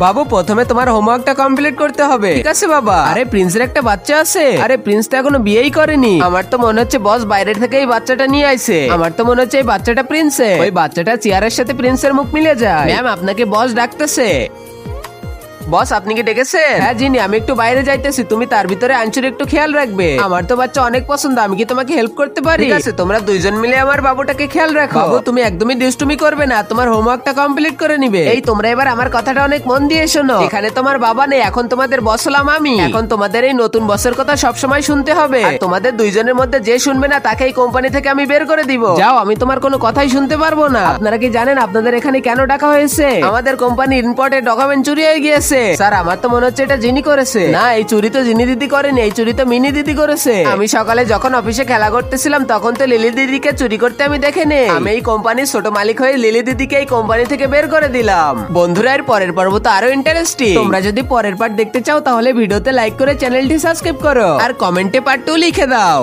বাবু প্রথমে তোমার হোমওয়ার্কটা কমপ্লিট করতে হবে। ঠিক আছে বাবা। আরে প্রিন্সের একটা বাচ্চা আছে। আরে প্রিন্স তো এখনো বিয়েই করেনি। আমার তো মনে হচ্ছে বস বাইরে থেকে এই বাচ্চাটা নিয়ে আইছে। আমার তো মনে হচ্ছে এই বাচ্চাটা প্রিন্সের। ওই বাচ্চাটা চেয়ারের সাথে প্রিন্সের মুখ মিলে যায়। ম্যাম আপনাকে বস ডাকতেছে। বস আপনি কি ডেকেছেন? হ্যাঁ জিনি, আমি একটু বাইরে যাইতেছি, তুমি তার ভিতরে আঞ্চুর একটু খেয়াল রাখবে। আমার তো বাচ্চা অনেক পছন্দ, আমি কি তোমাকে হেল্প করতে পারি? ঠিক আছে, তোমরা দুইজন মিলে আমার বাবুটাকে খেয়াল রাখো। বাবু তুমি একদমই দুষ্টুমি করবে না, তোমার হোমওয়ার্কটা কমপ্লিট করে নিবে। এই তোমরা এবার আমার কথাটা অনেক মন দিয়ে শোনো। এখানে তোমার বাবা নেই, এখন তোমাদের বস হলাম আমি। এখন তোমাদের এই নতুন বসের কথা সবসময় শুনতে হবে। আর তোমাদের দুইজনের মধ্যে যে শুনবে না তাকে এই কোম্পানি থেকে আমি বের করে দিব। যাও, আমি তোমার কোনো কথাই শুনতে পারবো না। আপনারা কি জানেন আপনাদের এখানে কেন ডাকা হয়েছে? আমাদের কোম্পানির ইম্পোর্টেড ডকুমেন্ট চুরি হয়ে গিয়েছে। স্যার আমার তো মনে হচ্ছে এটা জিনি করেছে। না, এই চুরি তো জিনি দিদি করেনি, এই চুরি তো মিনি দিদি করেছে। আমি সকালে যখন অফিসে খেলা করতেছিলাম তখন তো লিলি দিদিকে চুরি করতে আমি দেখিনি। আমি এই কোম্পানির ছোট মালিক হয়ে লিলি দিদিকে এই কোম্পানি থেকে বের করে দিলাম। বন্ধুরা এর পরের পর্ব তো আরো ইন্টারেস্টিং। তোমরা যদি পরের পার্ট দেখতে চাও তাহলে ভিডিওতে লাইক করে চ্যানেলটি সাবস্ক্রাইব করো আর কমেন্টে পার্ট 2 লিখে দাও।